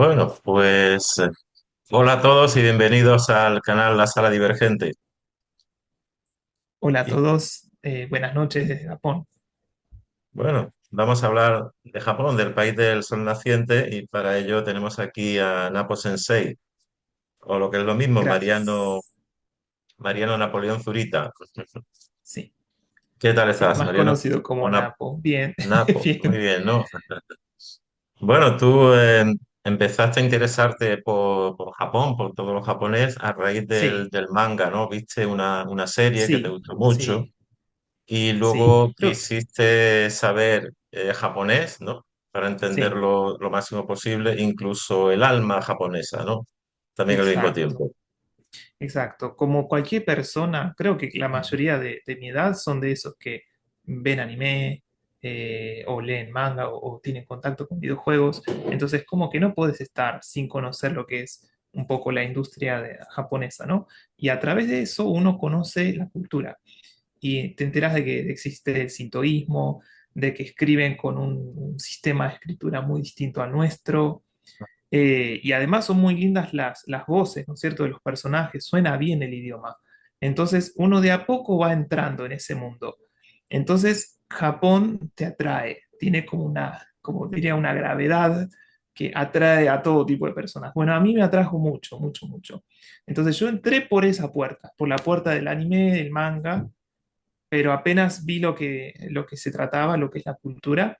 Bueno, pues hola a todos y bienvenidos al canal La Sala Divergente. Hola a Y todos, buenas noches desde Japón. bueno, vamos a hablar de Japón, del país del sol naciente, y para ello tenemos aquí a Napo Sensei, o lo que es lo mismo, Gracias. Mariano Napoleón Zurita. Sí, ¿Qué tal sí, estás, más Mariano? conocido O como Napo. Bien, Napo, muy bien. bien, ¿no? Bueno, tú empezaste a interesarte por Japón, por todo lo japonés, a raíz Sí, del manga, ¿no? Viste una serie que te sí, gustó mucho. sí, Y sí. luego Creo, quisiste saber japonés, ¿no? Para sí, entenderlo lo máximo posible, incluso el alma japonesa, ¿no? También al mismo exacto, tiempo. exacto. Como cualquier persona, creo que la mayoría de mi edad son de esos que ven anime o leen manga o tienen contacto con videojuegos. Entonces, como que no puedes estar sin conocer lo que es un poco la industria japonesa, ¿no? Y a través de eso uno conoce la cultura. Y te enteras de que existe el sintoísmo, de que escriben con un sistema de escritura muy distinto al nuestro, y además son muy lindas las voces, ¿no es cierto?, de los personajes, suena bien el idioma. Entonces uno de a poco va entrando en ese mundo. Entonces Japón te atrae, tiene como como diría, una gravedad que atrae a todo tipo de personas. Bueno, a mí me atrajo mucho, mucho, mucho. Entonces yo entré por esa puerta, por la puerta del anime, del manga, pero apenas vi lo que se trataba, lo que es la cultura,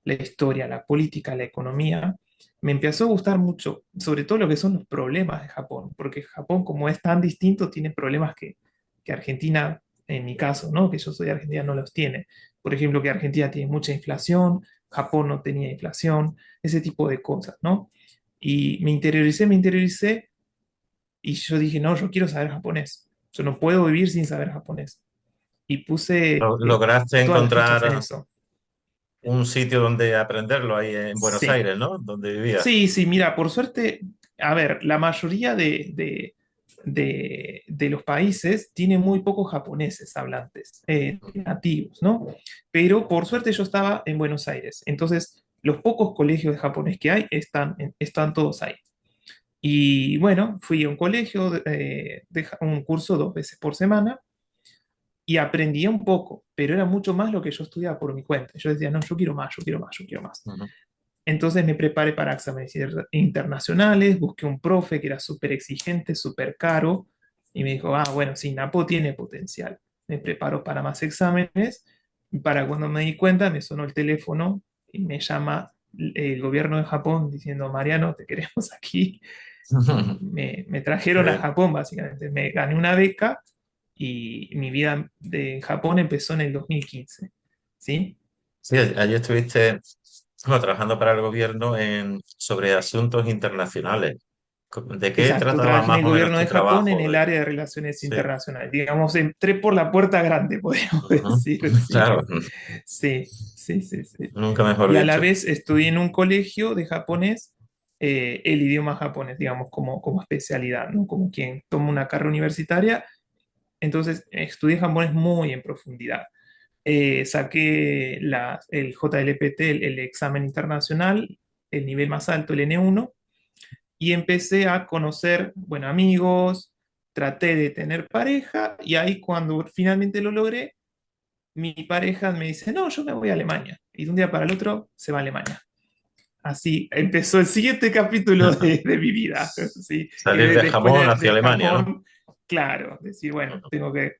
la historia, la política, la economía, me empezó a gustar mucho, sobre todo lo que son los problemas de Japón, porque Japón, como es tan distinto, tiene problemas que Argentina, en mi caso, ¿no? Que yo soy de Argentina, no los tiene. Por ejemplo, que Argentina tiene mucha inflación, Japón no tenía inflación, ese tipo de cosas, ¿no? Y me interioricé, y yo dije, no, yo quiero saber japonés. Yo no puedo vivir sin saber japonés y puse ¿Lograste todas las fichas en encontrar eso. un sitio donde aprenderlo ahí en Buenos Sí, Aires, ¿no? Donde vivías. sí, sí, mira, por suerte, a ver, la mayoría de los países tiene muy pocos japoneses hablantes, nativos, ¿no? Pero por suerte yo estaba en Buenos Aires, entonces los pocos colegios de japonés que hay están todos ahí. Y bueno, fui a un colegio, un curso 2 veces por semana, y aprendía un poco, pero era mucho más lo que yo estudiaba por mi cuenta. Yo decía, no, yo quiero más, yo quiero más, yo quiero más. Ujú. Entonces me preparé para exámenes internacionales, busqué un profe que era súper exigente, súper caro, y me dijo, ah, bueno, sí, Napo tiene potencial. Me preparo para más exámenes, y para cuando me di cuenta me sonó el teléfono y me llama el gobierno de Japón diciendo, Mariano, te queremos aquí. Me trajeron a Sí, Japón, básicamente. Me gané una beca y mi vida de Japón empezó en el 2015, ¿sí? sí, allí estuviste bueno, trabajando para el gobierno sobre asuntos internacionales. ¿De qué Exacto, trataba trabajé en más el o menos gobierno tu de Japón en trabajo? el área de relaciones Sí. internacionales. Digamos, entré por la puerta grande, podríamos Ujú. decir, sí. Claro, Sí, sí, sí, sí. nunca mejor Y a la dicho. vez estudié en un colegio de japonés, el idioma japonés, digamos, como especialidad, ¿no? Como quien toma una carrera universitaria. Entonces, estudié japonés muy en profundidad. Saqué el JLPT, el examen internacional, el nivel más alto, el N1, y empecé a conocer, bueno, amigos, traté de tener pareja, y ahí cuando finalmente lo logré, mi pareja me dice, no, yo me voy a Alemania, y de un día para el otro se va a Alemania. Así empezó el siguiente capítulo de mi vida, ¿sí? Que Salir de después Japón hacia de Alemania, ¿no? Japón, claro, decir, bueno, Ujú. tengo que...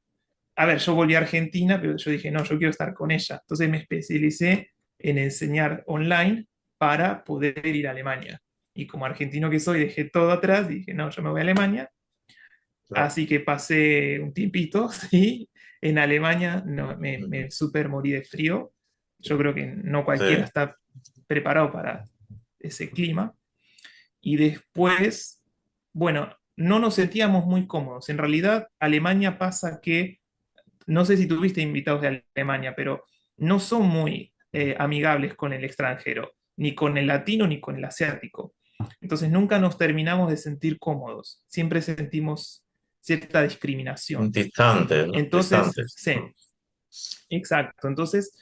A ver, yo volví a Argentina, pero yo dije, no, yo quiero estar con ella. Entonces me especialicé en enseñar online para poder ir a Alemania. Y como argentino que soy, dejé todo atrás y dije, no, yo me voy a Alemania. Claro. Así que pasé un tiempito, ¿sí? En Alemania no, Ujú. me súper morí de frío. Yo creo que no cualquiera Sí. está preparado para ese clima. Y después, bueno, no nos sentíamos muy cómodos. En realidad, Alemania pasa que, no sé si tuviste invitados de Alemania, pero no son muy amigables con el extranjero, ni con el latino ni con el asiático. Entonces nunca nos terminamos de sentir cómodos, siempre sentimos cierta discriminación. Distante, ¿no? Entonces, Distante. sí, exacto. Entonces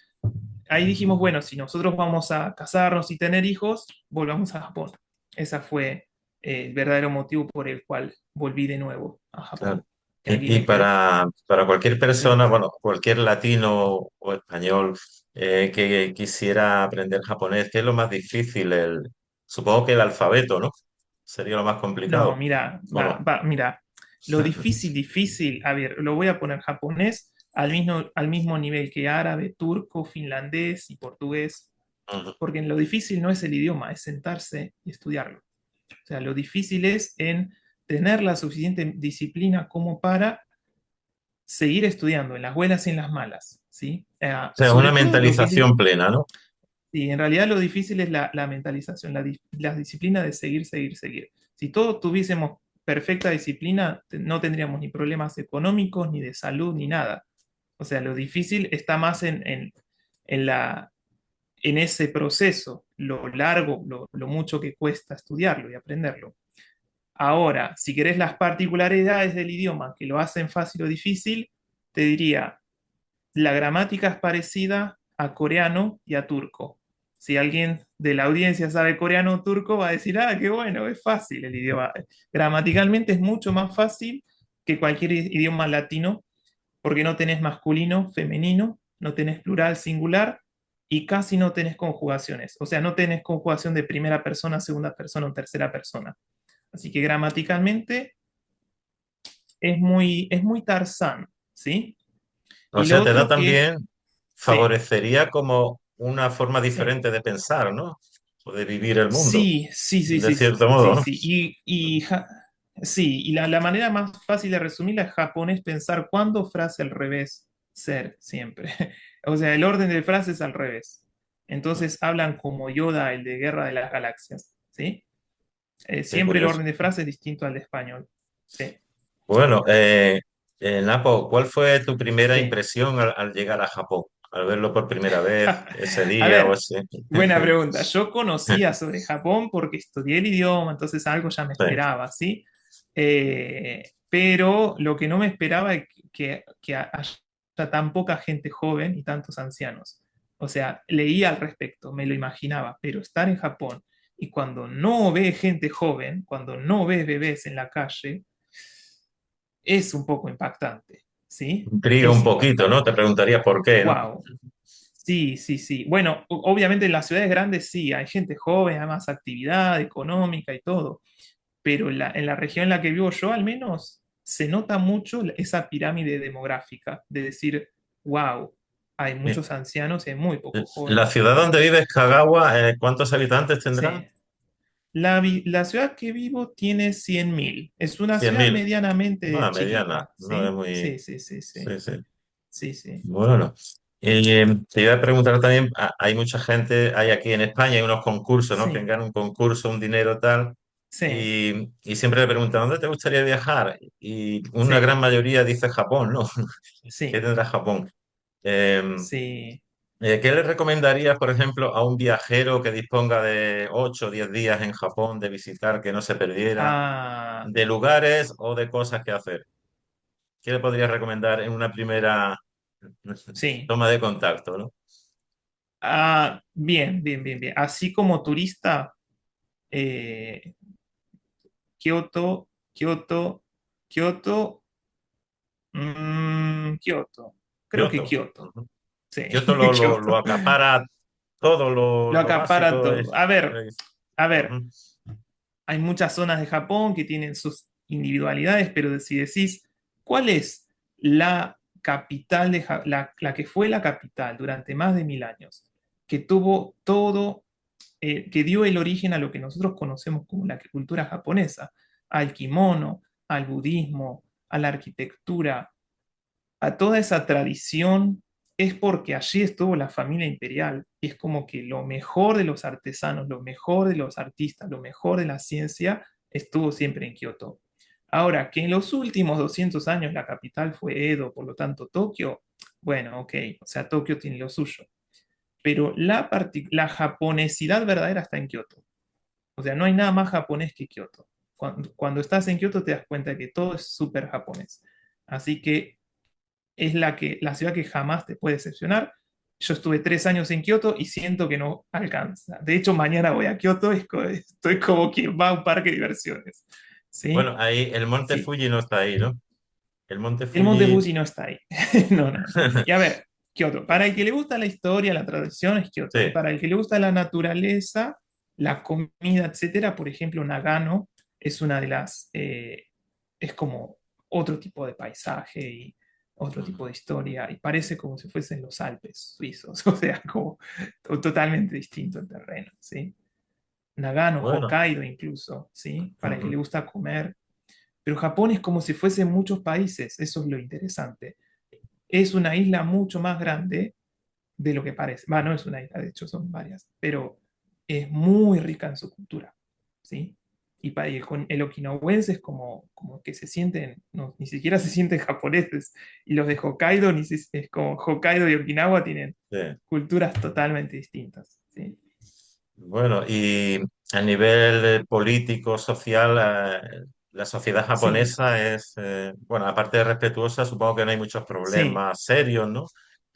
ahí dijimos, bueno, si nosotros vamos a casarnos y tener hijos, volvamos a Japón. Ese fue el verdadero motivo por el cual volví de nuevo a Claro. Japón, que aquí Y me quedé. para cualquier Sí. persona, bueno, cualquier latino o español que quisiera aprender japonés, ¿qué es lo más difícil? Supongo que el alfabeto, ¿no? Sería lo más No, complicado, mira, ¿o no? mira, lo difícil, difícil, a ver, lo voy a poner japonés al mismo nivel que árabe, turco, finlandés y portugués, Ujú. porque lo difícil no es el idioma, es sentarse y estudiarlo. O sea, lo difícil es en tener la suficiente disciplina como para seguir estudiando en las buenas y en las malas, ¿sí? O sea, Sobre una todo lo que es, mentalización plena, ¿no? sí, en realidad lo difícil es la mentalización, la disciplina de seguir, seguir, seguir. Si todos tuviésemos perfecta disciplina, no tendríamos ni problemas económicos, ni de salud, ni nada. O sea, lo difícil está más en en ese proceso, lo largo, lo mucho que cuesta estudiarlo y aprenderlo. Ahora, si querés las particularidades del idioma que lo hacen fácil o difícil, te diría, la gramática es parecida a coreano y a turco. Si alguien de la audiencia sabe coreano o turco, va a decir, ah, qué bueno, es fácil el idioma. Gramaticalmente es mucho más fácil que cualquier idioma latino, porque no tenés masculino, femenino, no tenés plural, singular, y casi no tenés conjugaciones. O sea, no tenés conjugación de primera persona, segunda persona o tercera persona. Así que gramaticalmente es muy Tarzán, ¿sí? O Y lo sea, te da otro que, también, sí, favorecería como una forma sí, diferente de pensar, ¿no? O de vivir el mundo, sí, sí, sí, de sí, cierto sí, modo, ¿no? sí. Sí, y la manera más fácil de resumirla es japonés pensar cuándo, frase al revés, ser, siempre. O sea, el orden de frases al revés. Entonces hablan como Yoda, el de Guerra de las Galaxias, ¿sí? Qué Siempre el curioso. orden de frases es distinto al de español. Sí, Bueno, Napo, ¿cuál fue tu primera sí. impresión al llegar a Japón? Al verlo por primera vez, ese A día o ver, ese. buena pregunta. Yo conocía sobre Japón porque estudié el idioma, entonces algo ya me Sí, esperaba, ¿sí? Pero lo que no me esperaba es que haya tan poca gente joven y tantos ancianos. O sea, leía al respecto, me lo imaginaba, pero estar en Japón y cuando no ves gente joven, cuando no ves bebés en la calle, es un poco impactante, ¿sí? intriga un Es poquito, ¿no? Te impactante. preguntaría por qué, ¿no? Wow. Sí, sí, sí. Bueno, obviamente en las ciudades grandes sí, hay gente joven, hay más actividad económica y todo, pero en la región en la que vivo yo al menos se nota mucho esa pirámide demográfica de decir, wow, hay Eh, muchos ancianos y hay muy pocos La jóvenes. ciudad donde vives, Kagawa, ¿cuántos habitantes tendrá? Sí. La ciudad que vivo tiene 100.000. Es una Cien ciudad mil. medianamente Ah, mediana, chiquita, no es ¿sí? muy. Sí, sí, sí, sí. Sí, sí. Sí, sí. Bueno, te iba a preguntar también, hay mucha gente, hay aquí en España, hay unos concursos, ¿no? Que Sí, ganan un concurso, un dinero tal, sí, y siempre le preguntan, ¿dónde te gustaría viajar? Y una sí, gran mayoría dice Japón, ¿no? ¿Qué sí, tendrá Japón? Eh, sí. ¿Qué le recomendarías, por ejemplo, a un viajero que disponga de 8 o 10 días en Japón de visitar, que no se perdiera, Ah, de lugares o de cosas que hacer? ¿Qué le podrías recomendar en una primera sí. toma de contacto, ¿no? Ah, bien, bien, bien, bien. Así como turista, eh, Kioto, Kioto, Kioto, Kioto. Creo que Kioto. Kioto. Ujú. Sí, Kioto lo Kioto. acapara todo Lo lo acapara básico. todo. A ver, Ujú. hay muchas zonas de Japón que tienen sus individualidades, pero si decís, ¿cuál es la capital la que fue la capital durante más de 1000 años? Que tuvo todo, que dio el origen a lo que nosotros conocemos como la cultura japonesa, al kimono, al budismo, a la arquitectura, a toda esa tradición, es porque allí estuvo la familia imperial. Y es como que lo mejor de los artesanos, lo mejor de los artistas, lo mejor de la ciencia estuvo siempre en Kioto. Ahora, que en los últimos 200 años la capital fue Edo, por lo tanto Tokio, bueno, ok, o sea, Tokio tiene lo suyo. Pero la japonesidad verdadera está en Kioto. O sea, no hay nada más japonés que Kioto. Cuando estás en Kioto te das cuenta de que todo es súper japonés. Así que es la ciudad que jamás te puede decepcionar. Yo estuve 3 años en Kioto y siento que no alcanza. De hecho, mañana voy a Kioto, estoy como quien va a un parque de diversiones. Bueno, ¿Sí? ahí el monte Sí. Fuji no está ahí, ¿no? El monte El Monte Fuji, Fuji no está ahí. No, no. Y a ver, Kioto. Para el que le gusta la historia, la tradición es Kioto. Y sí. para el que le gusta la naturaleza, la comida, etcétera, por ejemplo, Nagano es una de las. Es como otro tipo de paisaje y otro tipo de historia. Y parece como si fuesen los Alpes suizos. O sea, como totalmente distinto el terreno. ¿Sí? Nagano, Bueno, Hokkaido incluso. ¿Sí? Para el que le ujú, gusta comer. Pero Japón es como si fuesen muchos países. Eso es lo interesante. Es una isla mucho más grande de lo que parece. Va, no es una isla, de hecho son varias, pero es muy rica en su cultura, ¿sí? Y para el okinawense es como que se sienten, no, ni siquiera se sienten japoneses. Y los de Hokkaido, es como Hokkaido y Okinawa tienen sí. culturas totalmente distintas, ¿sí? Bueno, y a nivel político, social, la sociedad Sí, japonesa es, bueno, aparte de respetuosa, supongo que no hay muchos sí. problemas serios, ¿no?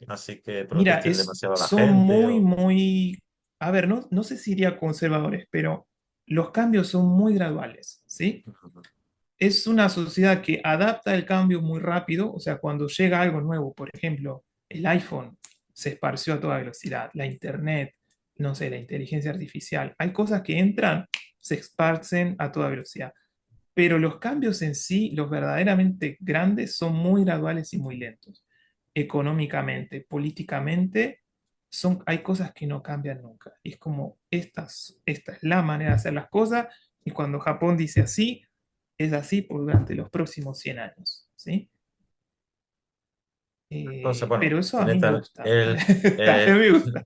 Así que Mira, protesten demasiado a la son gente. muy, muy, a ver, no sé si diría conservadores, pero los cambios son muy graduales, ¿sí? Es una sociedad que adapta el cambio muy rápido, o sea, cuando llega algo nuevo, por ejemplo, el iPhone se esparció a toda velocidad, la Internet, no sé, la inteligencia artificial, hay cosas que entran, se esparcen a toda velocidad, pero los cambios en sí, los verdaderamente grandes, son muy graduales y muy lentos. Económicamente, políticamente, hay cosas que no cambian nunca. Y es como, esta es la manera de hacer las cosas, y cuando Japón dice así, es así por durante los próximos 100 años, ¿sí? Entonces, bueno, Pero eso a tiene mí me tal, gusta. A eh, mí me gusta.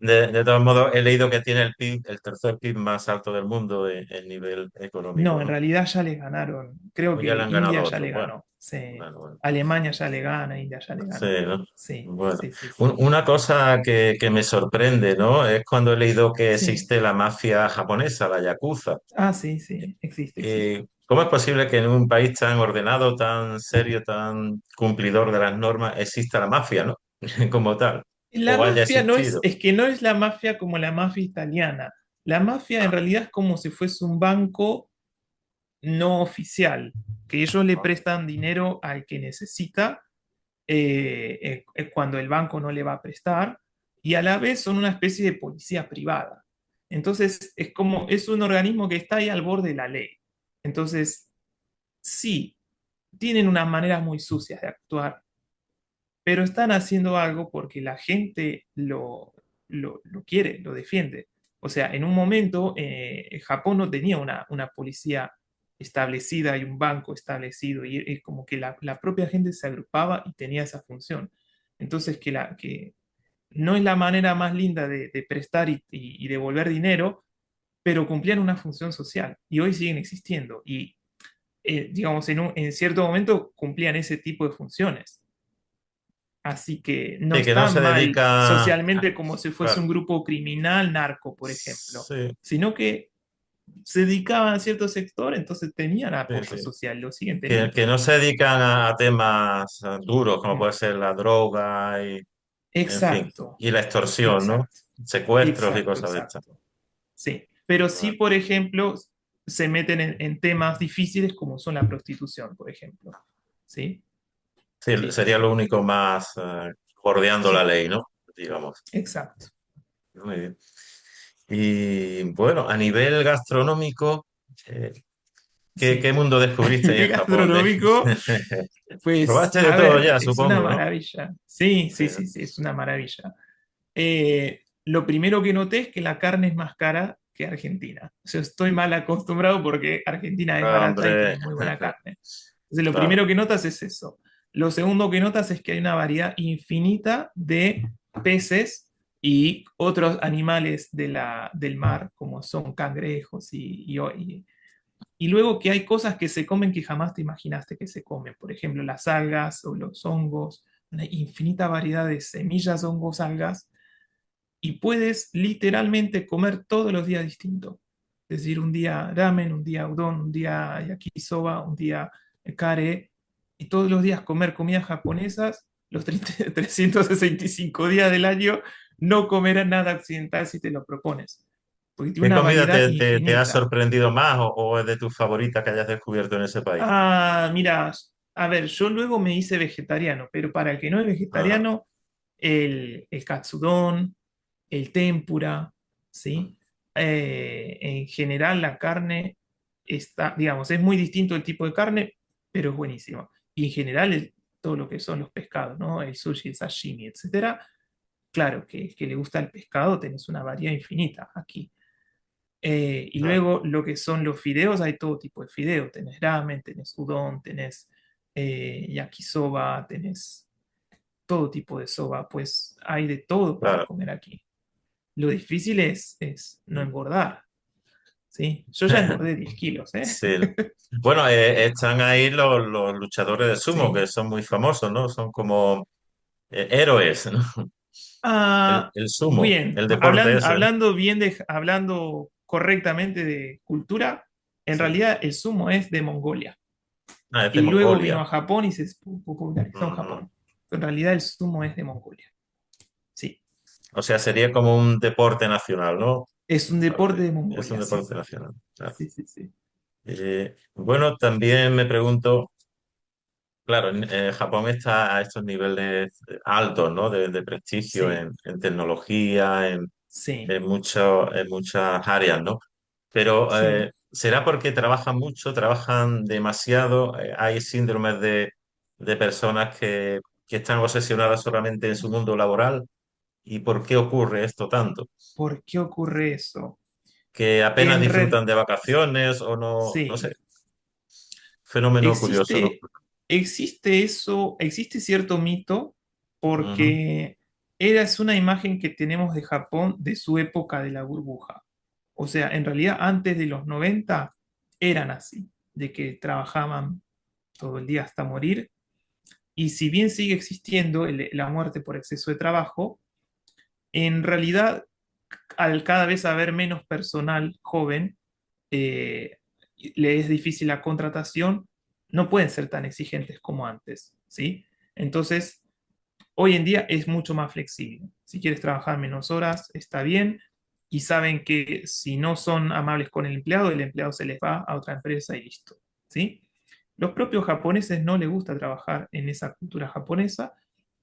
de todos modos, he leído que tiene el PIB, el tercer PIB más alto del mundo en nivel económico, No, en ¿no? realidad ya le ganaron. Creo O ya le que han India ganado ya otros. le Bueno, ganó. Sí. bueno, bueno. Alemania ya le gana, India ya le Sí, gana. ¿no? Sí, Bueno, sí, sí, sí. Una cosa que me sorprende, ¿no? Es cuando he leído que Sí. existe la mafia japonesa, la yakuza. Ah, sí, sí. Existe, existe. ¿Cómo es posible que en un país tan ordenado, tan serio, tan cumplidor de las normas, exista la mafia, ¿no? Como tal, La o haya mafia no existido. es que no es la mafia como la mafia italiana. La mafia en Ah, realidad es como si fuese un banco no oficial, que ellos le ah, prestan dinero al que necesita cuando el banco no le va a prestar, y a la vez son una especie de policía privada. Entonces, es un organismo que está ahí al borde de la ley. Entonces, sí, tienen unas maneras muy sucias de actuar, pero están haciendo algo porque la gente lo quiere, lo defiende. O sea, en un momento Japón no tenía una policía establecida y un banco establecido, y es como que la propia gente se agrupaba y tenía esa función. Entonces, que no es la manera más linda de prestar y devolver dinero, pero cumplían una función social y hoy siguen existiendo. Y, digamos, en cierto momento cumplían ese tipo de funciones. Así que no sí, que no está se mal dedica socialmente como si fuese claro, un grupo criminal narco, por ejemplo, sí, sino que se dedicaban a cierto sector, entonces tenían sí, apoyo sí. social, lo siguen Que teniendo. no se dedican a temas duros, como Mm. puede ser la droga y, en fin, Exacto, y la extorsión, ¿no? exacto, Secuestros y exacto, cosas de estas. exacto. Sí, pero sí, Vale. por ejemplo, se meten en temas difíciles como son la prostitución, por ejemplo. ¿Sí? Sí, Sí, sí, sería sí. lo único más bordeando la Sí, ley, ¿no? Digamos. exacto. Muy bien. Y bueno, a nivel gastronómico, eh, ¿qué Sí. mundo A descubriste ahí en nivel Japón? gastronómico, pues, Probaste de a todo ver, ya, es una supongo, ¿no? maravilla. Sí, Sí, sí, ¿no? sí, sí, es una maravilla. Lo primero que noté es que la carne es más cara que Argentina. Yo estoy mal acostumbrado porque Argentina es barata y Hombre, tiene muy buena carne. Entonces, lo claro. primero que notas es eso. Lo segundo que notas es que hay una variedad infinita de peces y otros animales del mar, como son cangrejos y luego que hay cosas que se comen que jamás te imaginaste que se comen. Por ejemplo, las algas o los hongos, una infinita variedad de semillas, hongos, algas, y puedes literalmente comer todos los días distinto. Es decir, un día ramen, un día udon, un día yakisoba, un día kare, y todos los días comer comidas japonesas los 365 días del año, no comerás nada occidental si te lo propones, porque tiene ¿Qué una comida variedad te ha infinita. sorprendido más o es de tus favoritas que hayas descubierto en ese país? Ah, mira, a ver, yo luego me hice vegetariano, pero para el que no es Ajá, vegetariano, el katsudon, el tempura, ¿sí? En general la carne está, digamos, es muy distinto el tipo de carne, pero es buenísimo. Y en general todo lo que son los pescados, ¿no? El sushi, el sashimi, etcétera. Claro, que le gusta el pescado, tenés una variedad infinita aquí. Y ajá. luego lo que son los fideos, hay todo tipo de fideos. Tenés ramen, tenés udon, tenés yakisoba, tenés todo tipo de soba. Pues hay de todo para Claro. comer aquí. Lo difícil es no engordar, ¿sí? Yo ya engordé 10 kilos, ¿eh? Sí. Bueno, están ahí los luchadores de sumo, Sí. que son muy famosos, ¿no? Son como héroes, ¿no? Ah, El sumo, bien, el deporte ese, ¿no? hablando correctamente de cultura, en Sí. realidad el sumo es de Mongolia. Ah, es de Y luego Mongolia. vino a Japón y se popularizó en Ujú. Japón. Pero en realidad el sumo es de Mongolia. Sí, O sea, sería como un deporte nacional, ¿no? es un Parte. deporte de Es un Mongolia, sí, deporte sí. nacional, claro. Sí, sí, sí. Bueno, también me pregunto, claro, Japón está a estos niveles altos, ¿no? De prestigio Sí, en tecnología, sí, en muchas áreas, ¿no? Pero sí. ¿será porque trabajan mucho, trabajan demasiado? ¿Hay síndromes de personas que están obsesionadas solamente en su mundo laboral? ¿Y por qué ocurre esto tanto? ¿Por qué ocurre eso? ¿Que apenas En red, disfrutan de vacaciones o no? No sé, sí. fenómeno curioso, ¿no? Existe eso, existe cierto mito Ujú, porque es una imagen que tenemos de Japón de su época de la burbuja. O sea, en realidad antes de los 90 eran así, de que trabajaban todo el día hasta morir. Y si bien sigue existiendo la muerte por exceso de trabajo, en realidad al cada vez haber menos personal joven, eh, le es difícil la contratación, no pueden ser tan exigentes como antes, ¿sí? Entonces, hoy en día es mucho más flexible. Si quieres trabajar menos horas, está bien, y saben que si no son amables con el empleado se les va a otra empresa y listo, ¿sí? Los propios japoneses no les gusta trabajar en esa cultura japonesa,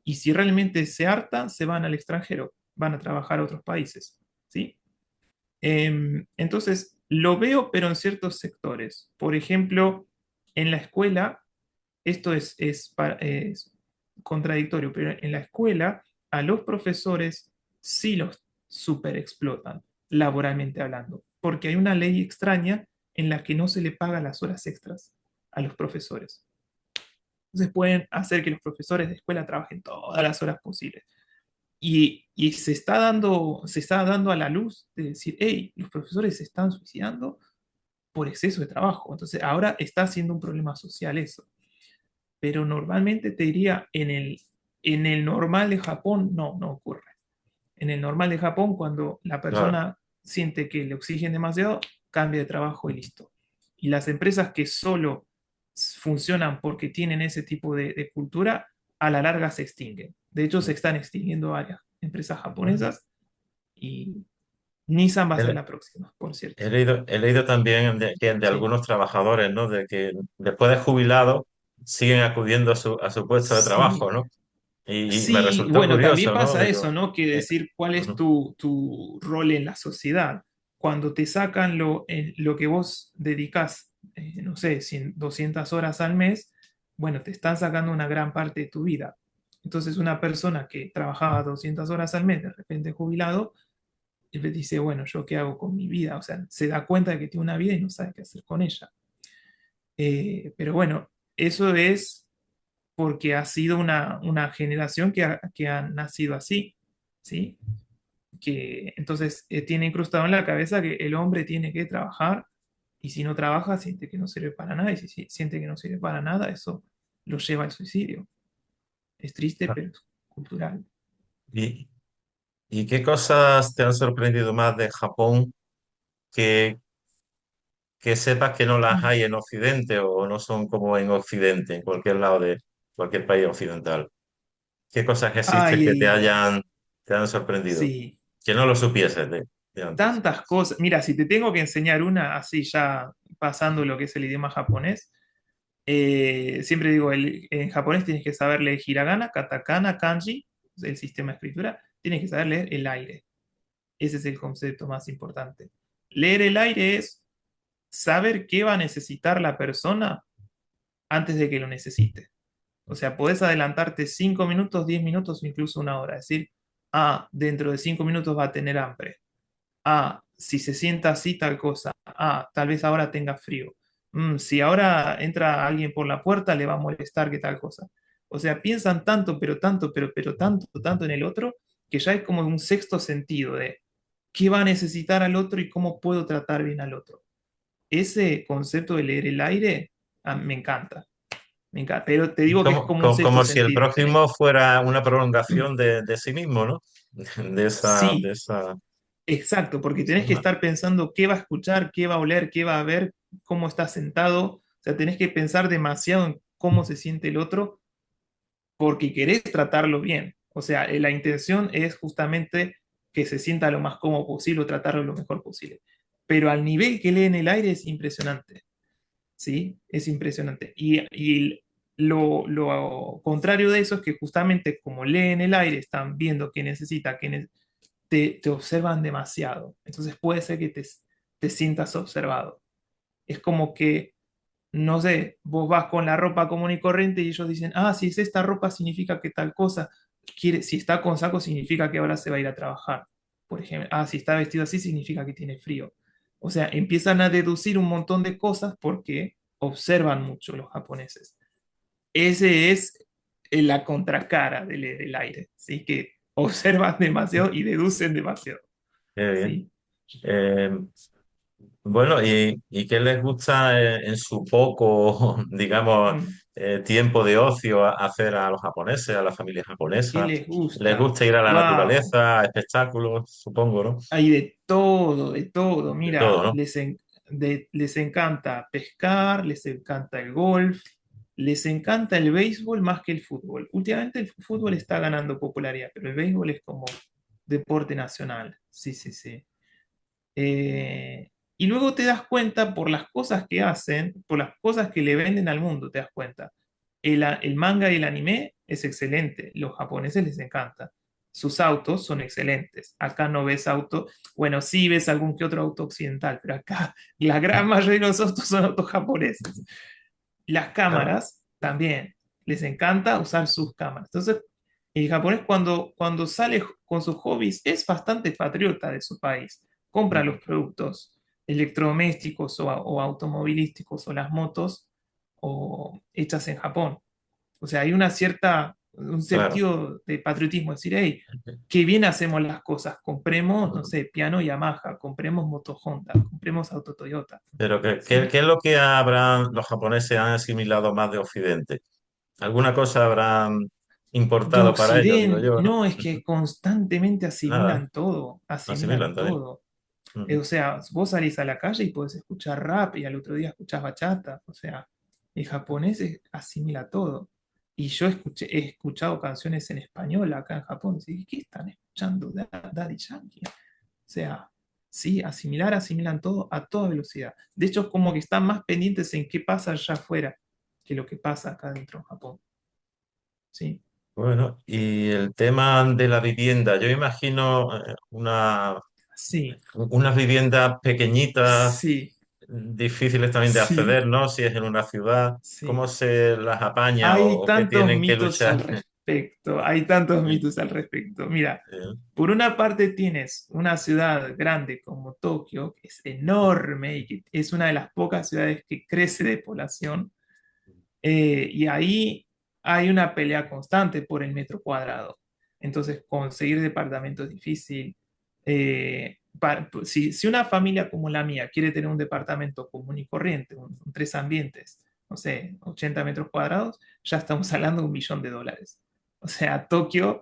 y si realmente se hartan, se van al extranjero, van a trabajar a otros países, ¿sí? Entonces, lo veo, pero en ciertos sectores. Por ejemplo, en la escuela, esto es contradictorio, pero en la escuela a los profesores sí los super explotan, laboralmente hablando, porque hay una ley extraña en la que no se le paga las horas extras a los profesores. Entonces pueden hacer que los profesores de escuela trabajen todas las horas posibles. Y se está dando a la luz de decir, hey, los profesores se están suicidando por exceso de trabajo. Entonces, ahora está siendo un problema social eso. Pero normalmente te diría, en el normal de Japón, no, no ocurre. En el normal de Japón, cuando la claro. persona siente que le exigen demasiado, cambia de trabajo y listo. Y las empresas que solo funcionan porque tienen ese tipo de cultura, a la larga se extinguen. De hecho, se están extinguiendo varias empresas Bueno, japonesas y Nissan va a ser he, la próxima, por cierto. he leído también que de Sí. algunos trabajadores, ¿no? De que después de jubilados siguen acudiendo a su puesto de trabajo, Sí, ¿no? Y me sí, resultó bueno, también curioso, ¿no? pasa Digo, eso, ¿no? Que eh, decir cuál es ujú, tu rol en la sociedad. Cuando te sacan lo que vos dedicás, no sé, 100, 200 horas al mes, bueno, te están sacando una gran parte de tu vida. Entonces, una persona que trabajaba 200 horas al mes, de repente jubilado, y le dice, bueno, ¿yo qué hago con mi vida? O sea, se da cuenta de que tiene una vida y no sabe qué hacer con ella. Pero bueno, eso es porque ha sido una generación que ha nacido así, ¿sí? Que entonces tiene incrustado en la cabeza que el hombre tiene que trabajar y si no trabaja siente que no sirve para nada y si siente que no sirve para nada, eso lo lleva al suicidio. Es triste, pero es cultural. ¿Y, y qué cosas te han sorprendido más de Japón que, que sepas que no las hay en Occidente o no son como en Occidente, en cualquier lado de cualquier país occidental? ¿Qué cosas existen que Ay, te han sorprendido? sí, Que no lo supieses de antes. tantas cosas. Mira, si te tengo que enseñar una, así ya pasando lo que es el idioma japonés, siempre digo, en japonés tienes que saber leer hiragana, katakana, kanji, el sistema de escritura, tienes que saber leer el aire. Ese es el concepto más importante. Leer el aire es saber qué va a necesitar la persona antes de que lo necesite. O sea, podés adelantarte 5 minutos, 10 minutos o incluso una hora. Es decir, dentro de 5 minutos va a tener hambre. Si se sienta así tal cosa. Tal vez ahora tenga frío. Si ahora entra alguien por la puerta, le va a molestar que tal cosa. O sea, piensan tanto, pero tanto, pero tanto, tanto en el otro, que ya es como un sexto sentido de qué va a necesitar al otro y cómo puedo tratar bien al otro. Ese concepto de leer el aire, me encanta, me encanta. Pero te digo que es como un sexto Como si el sentido. prójimo fuera una prolongación de sí mismo, ¿no? De Sí, esa exacto, porque tenés que forma. estar pensando qué va a escuchar, qué va a oler, qué va a ver, cómo está sentado. O sea, tenés que pensar demasiado en cómo se siente el otro porque querés tratarlo bien. O sea, la intención es justamente que se sienta lo más cómodo posible o tratarlo lo mejor posible. Pero al nivel que lee en el aire es impresionante, ¿sí? Es impresionante. Y lo contrario de eso es que justamente como leen en el aire, están viendo qué necesita, te observan demasiado. Entonces puede ser que te sientas observado. Es como que, no sé, vos vas con la ropa común y corriente y ellos dicen, si es esta ropa significa que tal cosa. Si está con saco significa que ahora se va a ir a trabajar. Por ejemplo, si está vestido así significa que tiene frío. O sea, empiezan a deducir un montón de cosas porque observan mucho los japoneses. Ese es la contracara del aire, ¿sí? Que observan demasiado y deducen demasiado. Qué bien. Sí. Eh, bueno, y qué les gusta en su poco, digamos, Mm. tiempo de ocio hacer a los japoneses, a la familia ¿Qué japonesa? les ¿Les gusta? gusta ir a la ¡Wow! naturaleza, a espectáculos, supongo, ¿no? Hay de todo, de todo. De todo, Mira, ¿no? les encanta pescar, les encanta el golf, les encanta el béisbol más que el fútbol. Últimamente el fútbol está ganando popularidad, pero el béisbol es como deporte nacional. Sí, sí, sí. Y luego te das cuenta por las cosas que hacen, por las cosas que le venden al mundo, te das cuenta. El manga y el anime es excelente, los japoneses les encanta. Sus autos son excelentes. Acá no ves auto, bueno, sí ves algún que otro auto occidental, pero acá la gran mayoría de los autos son autos japoneses. Las Claro. cámaras también, les encanta usar sus cámaras. Entonces, el japonés cuando sale con sus hobbies es bastante patriota de su país. Compra Mm, los productos electrodomésticos o automovilísticos o las motos hechas en Japón. O sea, hay un claro. sentido de patriotismo, decir, hey, qué bien hacemos las cosas, compremos, no sé, piano Yamaha, compremos moto Honda, compremos auto Toyota, Pero ¿sí? ¿qué es lo que habrán, los japoneses han asimilado más de Occidente? ¿Alguna cosa habrán De importado para ellos, digo Occidente, yo, ¿no? no, es que constantemente Nada, asimilan asimilan también. todo. Ujú. O sea, vos salís a la calle y podés escuchar rap y al otro día escuchás bachata. O sea, el japonés asimila todo. Y yo he escuchado canciones en español acá en Japón. Y ¿qué están escuchando? Daddy Yankee. O sea, sí, asimilan todo a toda velocidad. De hecho, es como que están más pendientes en qué pasa allá afuera que lo que pasa acá dentro de Japón. Sí, Bueno, y el tema de la vivienda, yo imagino sí, unas viviendas pequeñitas, sí, difíciles también de sí, acceder, ¿no? Si es en una ciudad, sí. ¿cómo se las apaña Hay o qué tantos tienen que mitos al luchar? respecto, hay tantos mitos al respecto. Mira, Eh, por una parte tienes una ciudad grande como Tokio, que es enorme y que es una de las pocas ciudades que crece de población, y ahí hay una pelea constante por el metro cuadrado. Entonces, conseguir departamento es difícil. Si una familia como la mía quiere tener un departamento común y corriente, un tres ambientes, no sé, 80 metros cuadrados, ya estamos hablando de $1.000.000. O sea, Tokio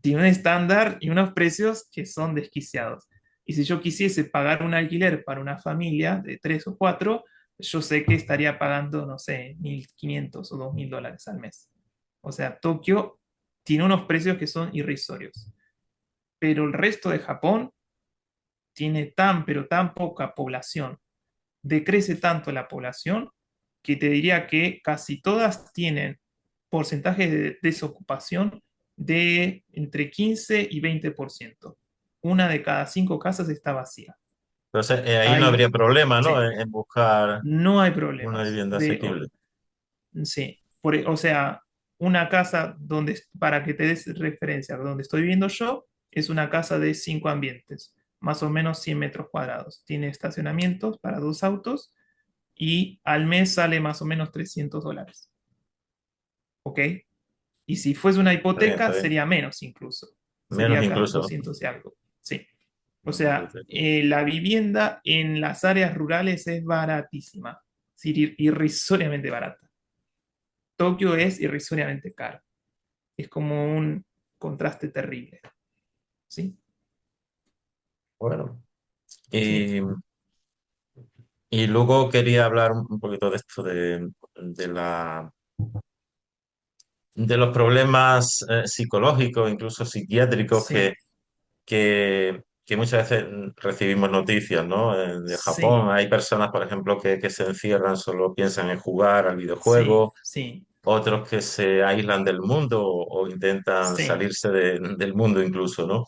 tiene un estándar y unos precios que son desquiciados. Y si yo quisiese pagar un alquiler para una familia de tres o cuatro, yo sé que estaría pagando, no sé, $1.500 o $2.000 al mes. O sea, Tokio tiene unos precios que son irrisorios. Pero el resto de Japón tiene tan, pero tan poca población, decrece tanto la población, que te diría que casi todas tienen porcentajes de desocupación de entre 15 y 20%. Una de cada cinco casas está vacía. Entonces, ahí no Hay, habría problema, ¿no? sí, En buscar no hay una problemas. vivienda asequible. Sí, o sea, una casa donde, para que te des referencia, donde estoy viviendo yo, es una casa de cinco ambientes, más o menos 100 metros cuadrados. Tiene estacionamientos para dos autos y al mes sale más o menos $300. ¿Ok? Y si fuese una Está bien, hipoteca, está bien. sería menos incluso. Menos Sería acá incluso. 200 y algo. Sí. O Una sea, hipoteca. la vivienda en las áreas rurales es baratísima, es irrisoriamente barata. Tokio es irrisoriamente caro. Es como un contraste terrible. ¿Sí? Bueno. Sí, Y, y luego quería hablar un poquito de esto de de los problemas psicológicos, incluso psiquiátricos, sí, que muchas veces recibimos noticias, ¿no? De sí, Japón hay personas, por ejemplo, que se encierran, solo piensan en jugar al sí, videojuego, sí, otros que se aíslan del mundo o intentan sí, salirse del mundo incluso, ¿no?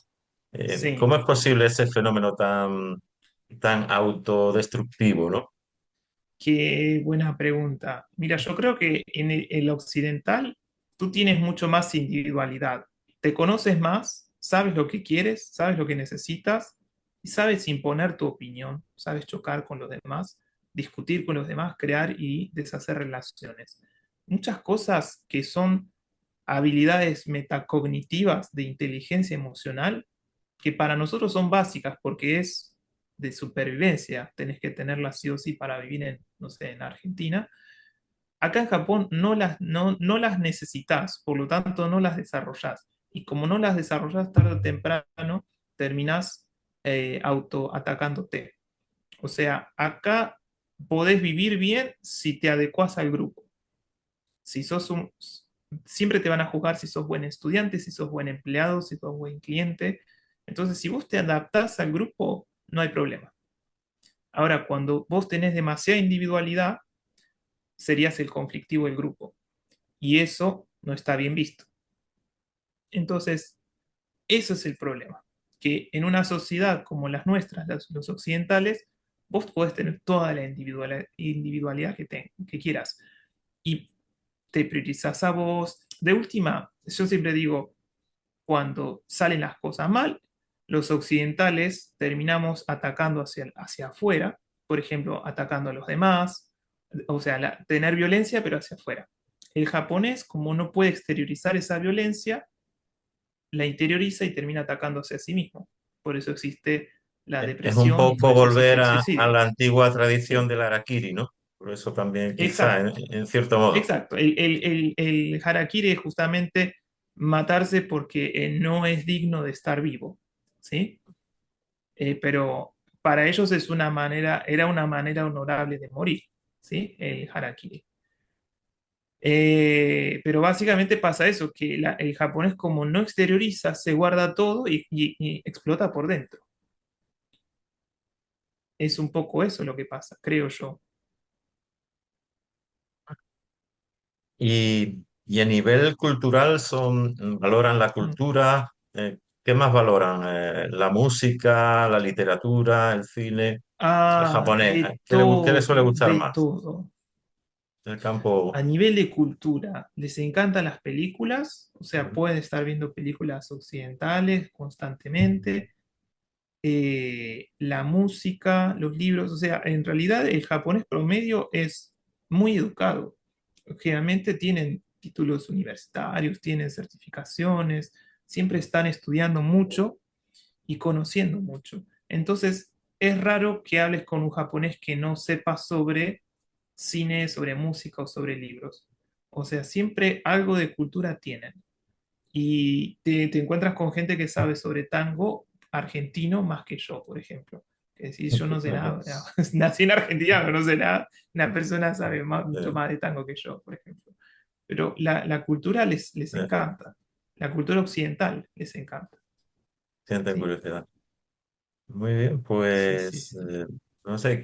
sí. ¿Cómo es posible ese fenómeno tan autodestructivo, ¿no? Qué buena pregunta. Mira, yo creo que en el occidental tú tienes mucho más individualidad. Te conoces más, sabes lo que quieres, sabes lo que necesitas y sabes imponer tu opinión, sabes chocar con los demás, discutir con los demás, crear y deshacer relaciones. Muchas cosas que son habilidades metacognitivas de inteligencia emocional que para nosotros son básicas porque es de supervivencia, tenés que tenerlas sí o sí para vivir en, no sé, en Argentina. Acá en Japón no las necesitas, por lo tanto no las desarrollás. Y como no las desarrollás tarde o temprano, terminás autoatacándote. O sea, acá podés vivir bien si te adecuás al grupo. Si sos un, Siempre te van a juzgar si sos buen estudiante, si sos buen empleado, si sos buen cliente. Entonces, si vos te adaptás al grupo, no hay problema. Ahora, cuando vos tenés demasiada individualidad, serías el conflictivo del grupo. Y eso no está bien visto. Entonces, eso es el problema. Que en una sociedad como las nuestras, los occidentales, vos podés tener toda la individualidad que quieras. Y te priorizás a vos. De última, yo siempre digo, cuando salen las cosas mal, los occidentales terminamos atacando hacia afuera, por ejemplo, atacando a los demás, o sea, tener violencia, pero hacia afuera. El japonés, como no puede exteriorizar esa violencia, la interioriza y termina atacándose a sí mismo. Por eso existe la Es un depresión y por poco eso existe volver el a suicidio. la antigua tradición ¿Sí? del harakiri, ¿no? Por eso también, quizá, Exacto, en cierto modo. exacto. El harakiri es justamente matarse porque no es digno de estar vivo. ¿Sí? Pero para ellos era una manera honorable de morir, ¿sí? El harakiri. Pero básicamente pasa eso, que el japonés como no exterioriza, se guarda todo y explota por dentro. Es un poco eso lo que pasa, creo yo. Y a nivel cultural valoran la Mm. cultura. ¿Qué más valoran? La música, la literatura, el cine, el Ah, japonés. Qué le suele gustar de más? todo. El A campo. nivel de cultura, les encantan las películas, o sea, Ujú. pueden estar viendo películas occidentales constantemente, la música, los libros, o sea, en realidad el japonés promedio es muy educado. Generalmente tienen títulos universitarios, tienen certificaciones, siempre están estudiando mucho y conociendo mucho. Entonces, es raro que hables con un japonés que no sepa sobre cine, sobre música o sobre libros. O sea, siempre algo de cultura tienen y te encuentras con gente que sabe sobre tango argentino más que yo, por ejemplo. Que decís, yo no sé nada, nací en Argentina, pero no sé nada, una persona sabe mucho Eh, más de tango que yo, por ejemplo. Pero la cultura les eh, encanta. La cultura occidental les encanta. Sienten Sí, curiosidad. Muy bien, sí, sí, pues sí. no sé,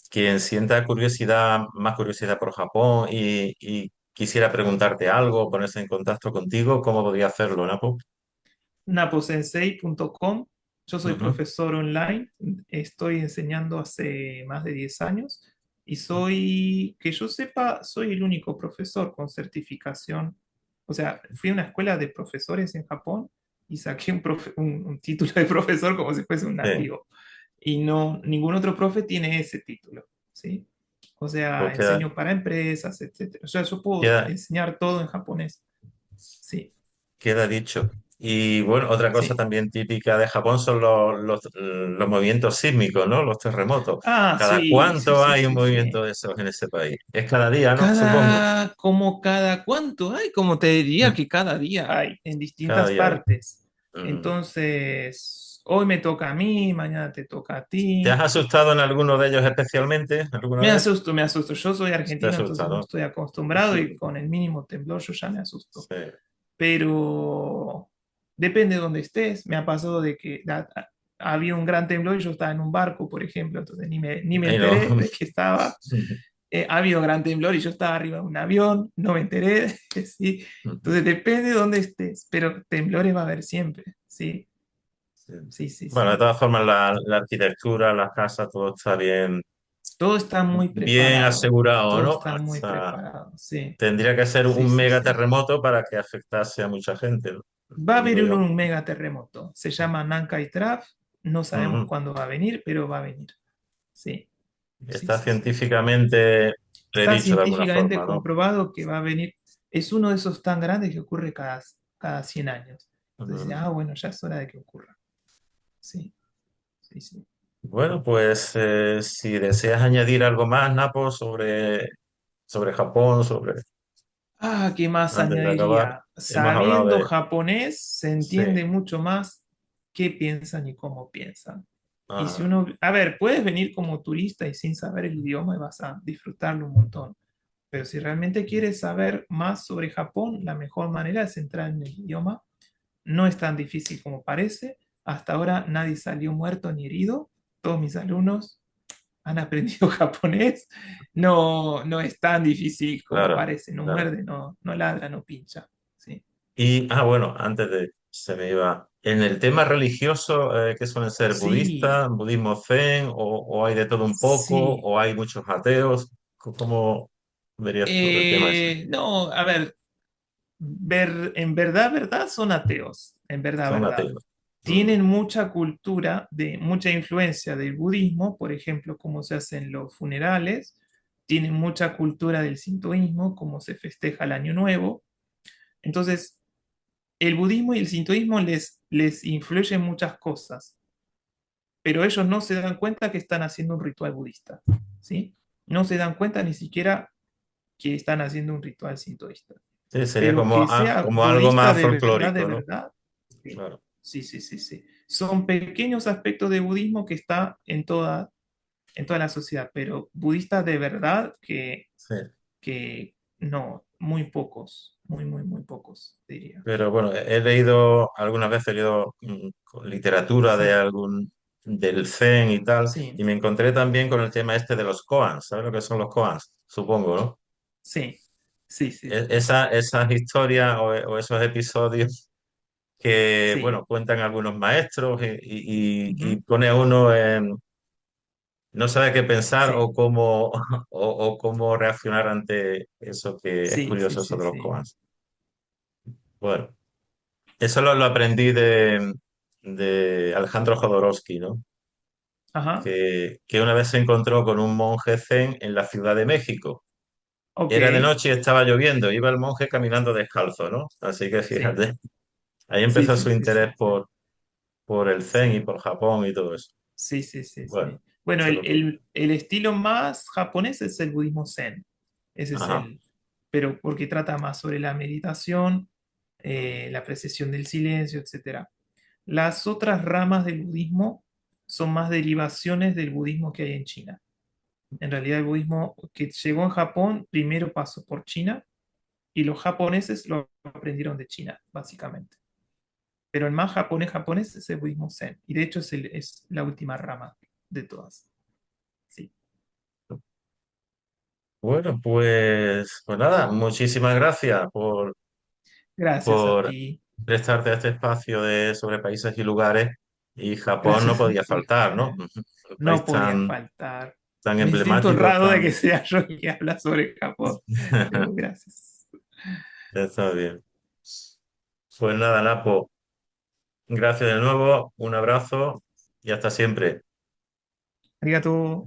quien sienta curiosidad, más curiosidad por Japón y quisiera preguntarte algo, ponerse en contacto contigo, ¿cómo podría hacerlo, Napo? naposensei.com. Yo soy Ujú. profesor online, estoy enseñando hace más de 10 años y soy, que yo sepa, soy el único profesor con certificación. O sea, fui a una escuela de profesores en Japón y saqué un título de profesor como si fuese un Sí, nativo. Y no, ningún otro profe tiene ese título, ¿sí? O sea, pues queda, enseño para empresas, etcétera. O sea, yo puedo queda, enseñar todo en japonés. Sí, queda dicho. Y bueno, otra cosa sí. también típica de Japón son los movimientos sísmicos, ¿no? Los terremotos. Ah, ¿Cada sí, sí, cuánto sí, hay un sí, sí. movimiento de esos en ese país? Es cada día, ¿no? Supongo. Como cada cuánto hay, como te diría que cada día hay en Cada distintas día hay. partes. Mm. Entonces, hoy me toca a mí, mañana te toca a ¿Te has ti. asustado en alguno de ellos especialmente alguna Me vez? asusto, me asusto. Yo soy Te ha argentino, entonces no asustado. estoy acostumbrado y con el mínimo temblor yo ya me asusto. Sí. Pero depende de dónde estés. Me ha pasado de que había un gran temblor y yo estaba en un barco, por ejemplo, entonces ni me Ay, no. enteré de que estaba. Ha habido gran temblor y yo estaba arriba de un avión, no me enteré, ¿sí? Entonces depende de dónde estés, pero temblores va a haber siempre, sí, Sí. sí, sí, Bueno, de sí. todas formas, la arquitectura, las casas, todo está bien, Todo está muy bien preparado, asegurado, todo ¿no? está muy Hasta preparado, sí, tendría que ser sí, un sí, mega sí. terremoto para que afectase a mucha gente, ¿no? Va a haber Digo yo. un mega terremoto, se llama Nankai Traf, no sabemos Ujú. cuándo va a venir, pero va a venir, sí, sí, Está sí, sí. científicamente Está predicho de alguna científicamente forma, ¿no? comprobado que va a venir, es uno de esos tan grandes que ocurre cada 100 años. Entonces, Ujú. bueno, ya es hora de que ocurra. Sí, sí, sí. Bueno, pues si deseas añadir algo más, Napo, sobre Japón, ¿Qué más antes de acabar, añadiría? hemos hablado Sabiendo de... japonés se Sí, entiende mucho más qué piensan y cómo piensan. Y si ajá, uno, a ver, puedes venir como turista y sin saber el idioma y vas a disfrutarlo un montón. Pero si realmente quieres saber más sobre Japón, la mejor manera es entrar en el idioma. No es tan difícil como parece. Hasta ahora nadie salió muerto ni herido. Todos mis alumnos han aprendido japonés. No, no es tan difícil como claro, parece. No claro. muerde, no, no ladra, no pincha. Sí, Y, bueno, antes de... Se me iba. En el tema religioso, ¿qué suelen ser? sí, ¿Budistas, budismo zen, o hay de todo un poco, sí. o hay muchos ateos? ¿Cómo verías tú el tema ese? No, a ver, en verdad, verdad, son ateos. En verdad, Son verdad. ateos. Mm, Tienen mucha cultura, mucha influencia del budismo, por ejemplo, cómo se hacen los funerales. Tienen mucha cultura del sintoísmo, cómo se festeja el Año Nuevo. Entonces, el budismo y el sintoísmo les influyen muchas cosas, pero ellos no se dan cuenta que están haciendo un ritual budista, ¿sí? No se dan cuenta ni siquiera que están haciendo un ritual sintoísta. sí, sería Pero como, que sea como algo budista más de folclórico, ¿no? verdad, sí, Claro. sí, sí, sí, sí. Son pequeños aspectos de budismo que está en toda la sociedad, pero budistas de verdad Sí. que no, muy pocos, muy, muy, muy pocos, diría. Pero bueno, he leído, algunas veces he leído literatura de Sí, del Zen y tal, sí, y me encontré también con el tema este de los koans. ¿Sabes lo que son los koans? Supongo, ¿no? sí, sí, sí, sí, Esas historias o esos episodios que, sí. bueno, cuentan algunos maestros y Ujú. pone a uno en... No sabe qué pensar Sí, o cómo reaccionar ante eso que es sí, sí, curioso, eso sí, de los sí. koans. Bueno. Eso lo aprendí de Alejandro Jodorowsky, ¿no? Ajá, Que una vez se encontró con un monje zen en la Ciudad de México. ok, Era de noche y estaba lloviendo. Iba el monje caminando descalzo, ¿no? Así que sí, fíjate, ahí sí, empezó sí, su sí, sí, interés por el zen y sí, por Japón y todo eso. sí, sí, sí, Bueno, sí. Bueno, eso es el, lo que... el- el estilo más japonés es el budismo zen. Ese es Ajá. pero porque trata más sobre la meditación, la apreciación del silencio, etcétera. Las otras ramas del budismo son más derivaciones del budismo que hay en China. En realidad, el budismo que llegó en Japón primero pasó por China y los japoneses lo aprendieron de China, básicamente. Pero el más japonés es el budismo Zen, y de hecho es la última rama de todas. Sí. Bueno, pues nada, muchísimas gracias Gracias a por ti, prestarte a este espacio sobre países y lugares. Y Japón no gracias a podía ti. faltar, ¿no? Un país No podía tan, faltar. tan Me siento emblemático, honrado de tan... que sea yo el que habla sobre Japón, pero gracias. Está bien. Pues nada, Napo, gracias de nuevo, un abrazo y hasta siempre. Arigato.